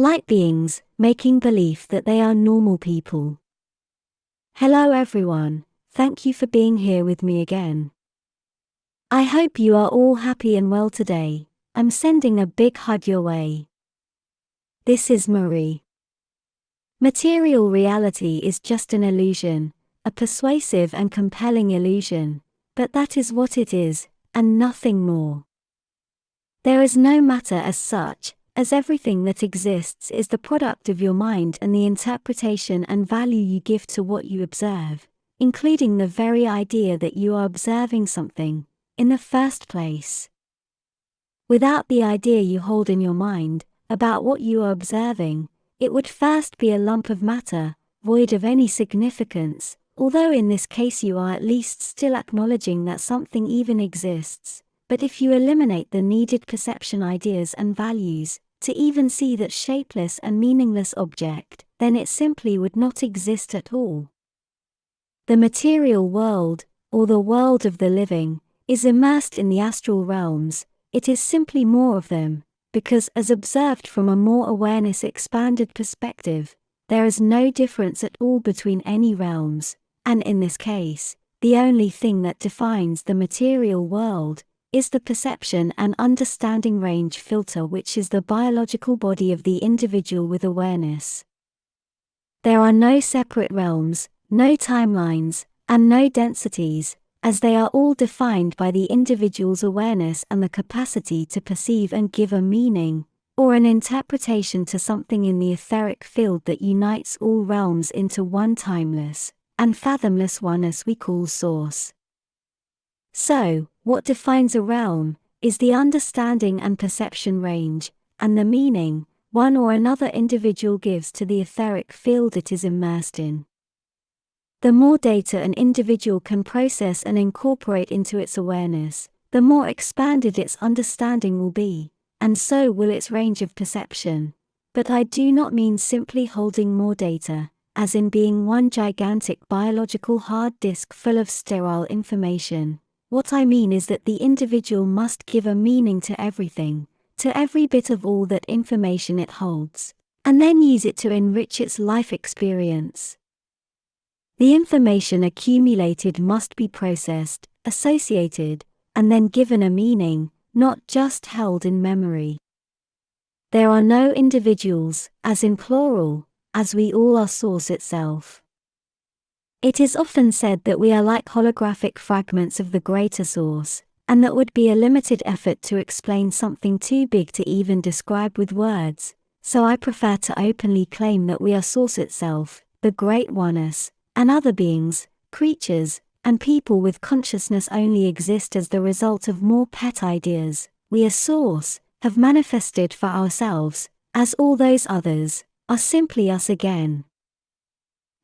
Light beings, making belief that they are normal people. Hello everyone, thank you for being here with me again. I hope you are all happy and well today. I'm sending a big hug your way. This is Marie. Material reality is just an illusion, a persuasive and compelling illusion, but that is what it is, and nothing more. There is no matter as such, as everything that exists is the product of your mind and the interpretation and value you give to what you observe, including the very idea that you are observing something, in the first place. Without the idea you hold in your mind, about what you are observing, it would first be a lump of matter, void of any significance, although in this case you are at least still acknowledging that something even exists. But if you eliminate the needed perception ideas and values, to even see that shapeless and meaningless object, then it simply would not exist at all. The material world, or the world of the living, is immersed in the astral realms. It is simply more of them, because as observed from a more awareness expanded perspective, there is no difference at all between any realms, and in this case, the only thing that defines the material world is the perception and understanding range filter, which is the biological body of the individual with awareness. There are no separate realms, no timelines, and no densities, as they are all defined by the individual's awareness and the capacity to perceive and give a meaning, or an interpretation to something in the etheric field that unites all realms into one timeless and fathomless oneness we call Source. So, what defines a realm is the understanding and perception range, and the meaning one or another individual gives to the etheric field it is immersed in. The more data an individual can process and incorporate into its awareness, the more expanded its understanding will be, and so will its range of perception. But I do not mean simply holding more data, as in being one gigantic biological hard disk full of sterile information. What I mean is that the individual must give a meaning to everything, to every bit of all that information it holds, and then use it to enrich its life experience. The information accumulated must be processed, associated, and then given a meaning, not just held in memory. There are no individuals, as in plural, as we all are Source itself. It is often said that we are like holographic fragments of the greater Source, and that would be a limited effort to explain something too big to even describe with words, so I prefer to openly claim that we are Source itself, the Great Oneness, and other beings, creatures, and people with consciousness only exist as the result of more pet ideas. We as Source have manifested for ourselves, as all those others are simply us again.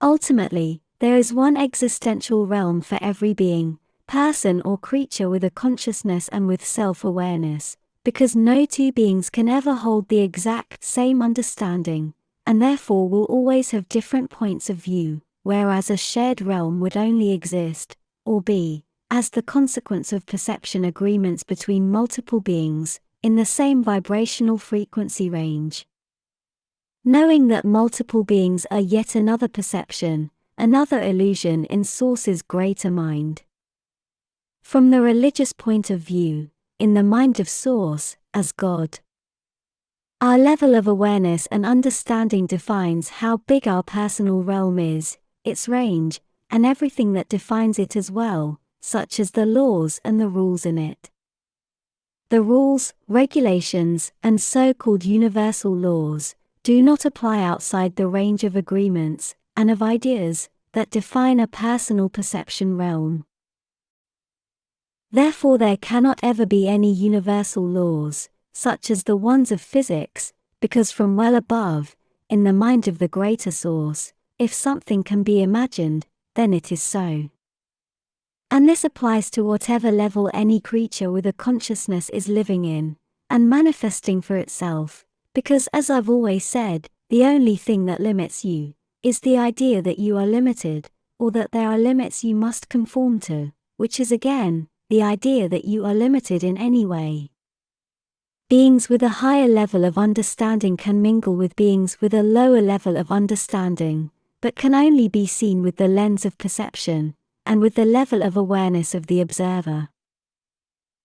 Ultimately, there is one existential realm for every being, person or creature with a consciousness and with self-awareness, because no two beings can ever hold the exact same understanding, and therefore will always have different points of view, whereas a shared realm would only exist, or be, as the consequence of perception agreements between multiple beings, in the same vibrational frequency range. Knowing that multiple beings are yet another perception, another illusion in Source's greater mind. From the religious point of view, in the mind of Source, as God, our level of awareness and understanding defines how big our personal realm is, its range, and everything that defines it as well, such as the laws and the rules in it. The rules, regulations, and so-called universal laws do not apply outside the range of agreements and of ideas that define a personal perception realm. Therefore, there cannot ever be any universal laws, such as the ones of physics, because from well above, in the mind of the greater Source, if something can be imagined, then it is so. And this applies to whatever level any creature with a consciousness is living in, and manifesting for itself, because as I've always said, the only thing that limits you is the idea that you are limited, or that there are limits you must conform to, which is again, the idea that you are limited in any way. Beings with a higher level of understanding can mingle with beings with a lower level of understanding, but can only be seen with the lens of perception, and with the level of awareness of the observer.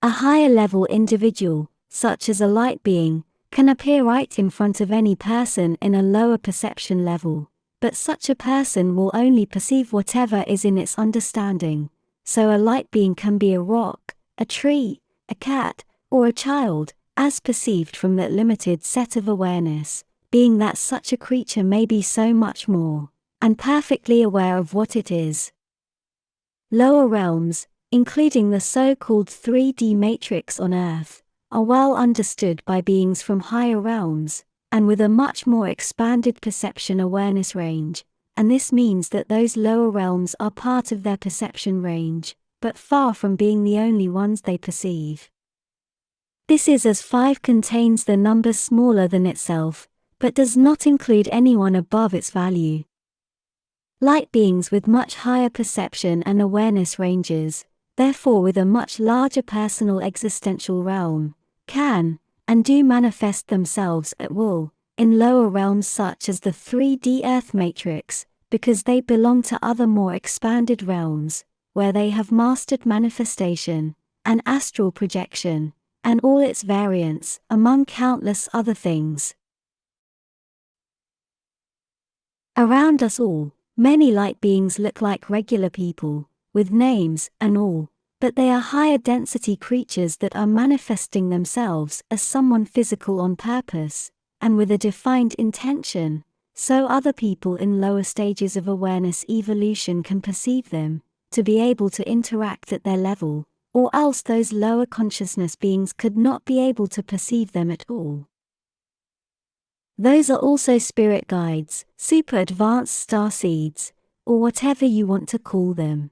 A higher level individual, such as a light being, can appear right in front of any person in a lower perception level, but such a person will only perceive whatever is in its understanding, so a light being can be a rock, a tree, a cat, or a child, as perceived from that limited set of awareness, being that such a creature may be so much more, and perfectly aware of what it is. Lower realms, including the so-called 3D matrix on Earth, are well understood by beings from higher realms, and with a much more expanded perception awareness range, and this means that those lower realms are part of their perception range, but far from being the only ones they perceive. This is as 5 contains the number smaller than itself, but does not include anyone above its value. Light beings with much higher perception and awareness ranges, therefore with a much larger personal existential realm, can, and do manifest themselves at will, in lower realms such as the 3D Earth matrix, because they belong to other more expanded realms, where they have mastered manifestation, and astral projection, and all its variants, among countless other things. Around us all, many light beings look like regular people, with names and all, but they are higher density creatures that are manifesting themselves as someone physical on purpose, and with a defined intention, so other people in lower stages of awareness evolution can perceive them, to be able to interact at their level, or else those lower consciousness beings could not be able to perceive them at all. Those are also spirit guides, super advanced starseeds, or whatever you want to call them.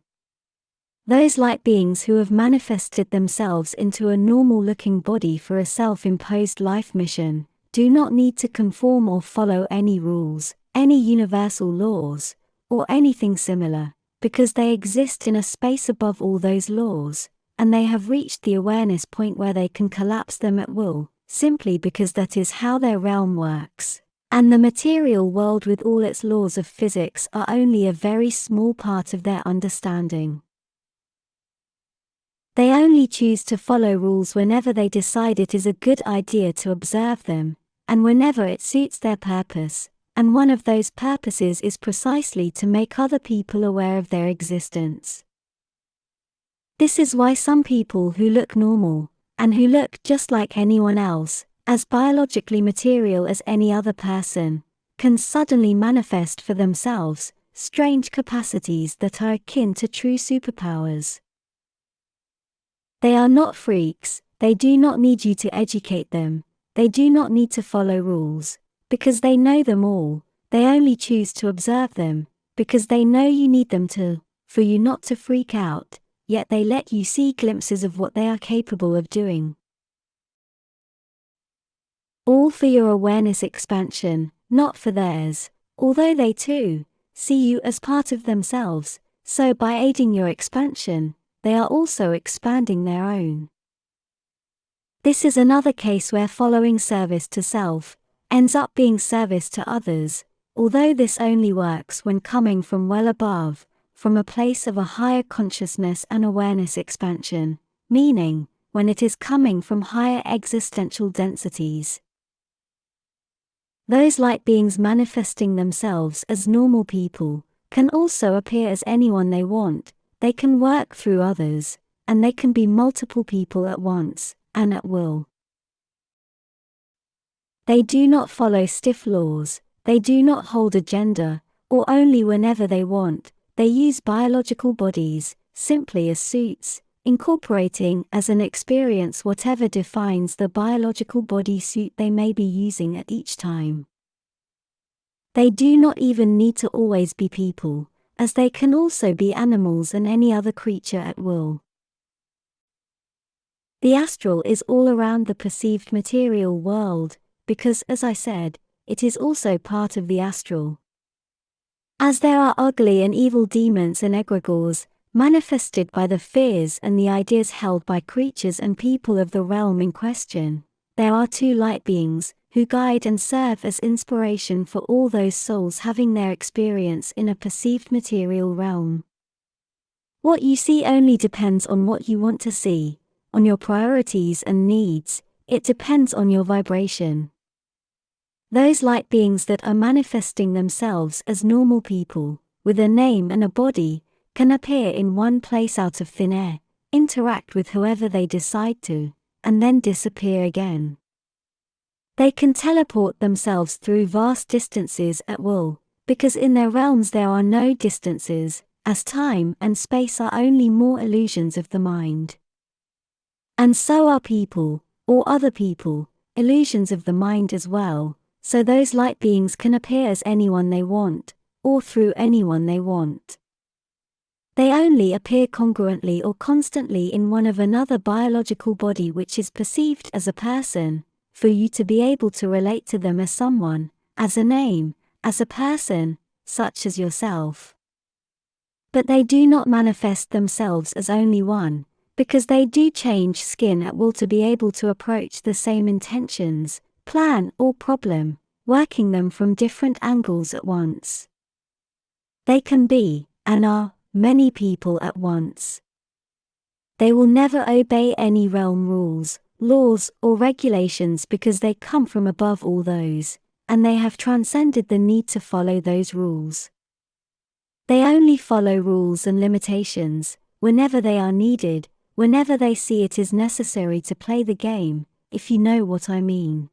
Those light beings who have manifested themselves into a normal-looking body for a self-imposed life mission, do not need to conform or follow any rules, any universal laws, or anything similar, because they exist in a space above all those laws, and they have reached the awareness point where they can collapse them at will, simply because that is how their realm works, and the material world with all its laws of physics are only a very small part of their understanding. They only choose to follow rules whenever they decide it is a good idea to observe them, and whenever it suits their purpose, and one of those purposes is precisely to make other people aware of their existence. This is why some people who look normal, and who look just like anyone else, as biologically material as any other person, can suddenly manifest for themselves strange capacities that are akin to true superpowers. They are not freaks, they do not need you to educate them, they do not need to follow rules, because they know them all, they only choose to observe them, because they know you need them to, for you not to freak out, yet they let you see glimpses of what they are capable of doing. All for your awareness expansion, not for theirs, although they too see you as part of themselves, so by aiding your expansion, they are also expanding their own. This is another case where following service to self ends up being service to others, although this only works when coming from well above, from a place of a higher consciousness and awareness expansion, meaning, when it is coming from higher existential densities. Those light beings manifesting themselves as normal people, can also appear as anyone they want, they can work through others, and they can be multiple people at once, and at will. They do not follow stiff laws, they do not hold a gender, or only whenever they want. They use biological bodies, simply as suits, incorporating as an experience whatever defines the biological body suit they may be using at each time. They do not even need to always be people, as they can also be animals and any other creature at will. The astral is all around the perceived material world, because, as I said, it is also part of the astral. As there are ugly and evil demons and egregores, manifested by the fears and the ideas held by creatures and people of the realm in question, there are two light beings, who guide and serve as inspiration for all those souls having their experience in a perceived material realm. What you see only depends on what you want to see, on your priorities and needs. It depends on your vibration. Those light beings that are manifesting themselves as normal people, with a name and a body, can appear in one place out of thin air, interact with whoever they decide to, and then disappear again. They can teleport themselves through vast distances at will, because in their realms there are no distances, as time and space are only more illusions of the mind. And so are people, or other people, illusions of the mind as well, so those light beings can appear as anyone they want, or through anyone they want. They only appear congruently or constantly in one of another biological body which is perceived as a person, for you to be able to relate to them as someone, as a name, as a person, such as yourself. But they do not manifest themselves as only one, because they do change skin at will to be able to approach the same intentions, plan or problem, working them from different angles at once. They can be, and are, many people at once. They will never obey any realm rules, laws or regulations because they come from above all those, and they have transcended the need to follow those rules. They only follow rules and limitations, whenever they are needed, whenever they see it is necessary to play the game, if you know what I mean.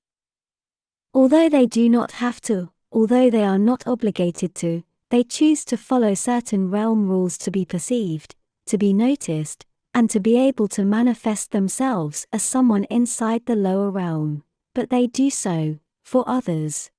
Although they do not have to, although they are not obligated to, they choose to follow certain realm rules to be perceived, to be noticed, and to be able to manifest themselves as someone inside the lower realm, but they do so, for others.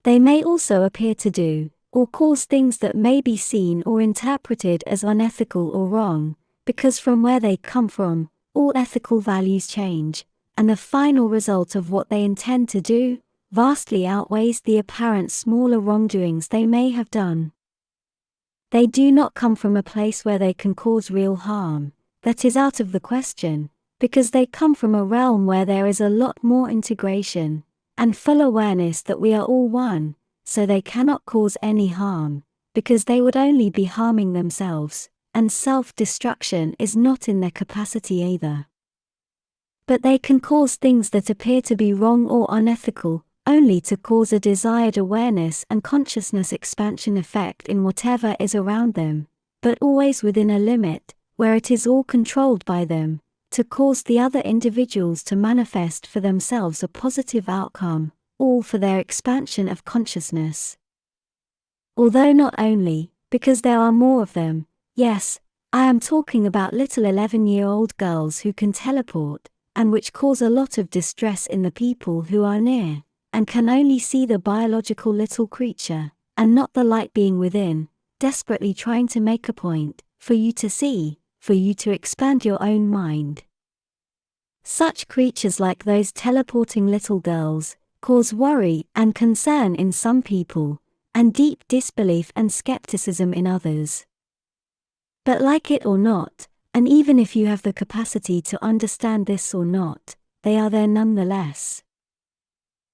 They may also appear to do, or cause things that may be seen or interpreted as unethical or wrong, because from where they come from, all ethical values change, and the final result of what they intend to do vastly outweighs the apparent smaller wrongdoings they may have done. They do not come from a place where they can cause real harm, that is out of the question, because they come from a realm where there is a lot more integration, and full awareness that we are all one, so they cannot cause any harm, because they would only be harming themselves, and self-destruction is not in their capacity either. But they can cause things that appear to be wrong or unethical, only to cause a desired awareness and consciousness expansion effect in whatever is around them, but always within a limit, where it is all controlled by them, to cause the other individuals to manifest for themselves a positive outcome, all for their expansion of consciousness. Although not only, because there are more of them, yes, I am talking about little 11-year-old girls who can teleport, and which cause a lot of distress in the people who are near, and can only see the biological little creature, and not the light being within, desperately trying to make a point, for you to see, for you to expand your own mind. Such creatures like those teleporting little girls, cause worry and concern in some people, and deep disbelief and skepticism in others. But like it or not, and even if you have the capacity to understand this or not, they are there nonetheless.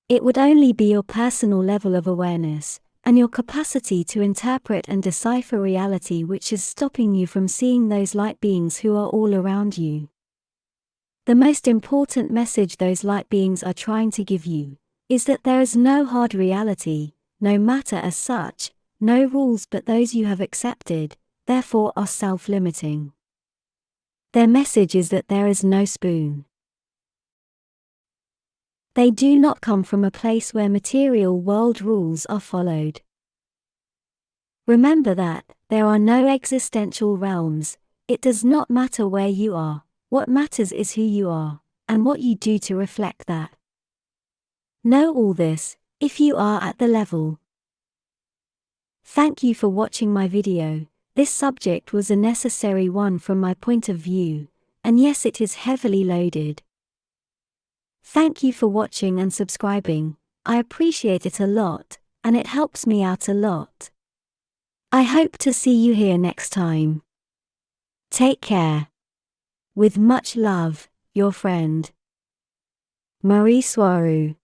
It would only be your personal level of awareness, and your capacity to interpret and decipher reality which is stopping you from seeing those light beings who are all around you. The most important message those light beings are trying to give you is that there is no hard reality, no matter as such, no rules but those you have accepted, therefore are self-limiting. Their message is that there is no spoon. They do not come from a place where material world rules are followed. Remember that there are no existential realms. It does not matter where you are, what matters is who you are, and what you do to reflect that. Know all this, if you are at the level. Thank you for watching my video. This subject was a necessary one from my point of view, and yes, it is heavily loaded. Thank you for watching and subscribing. I appreciate it a lot, and it helps me out a lot. I hope to see you here next time. Take care. With much love, your friend. Mari Swaruu.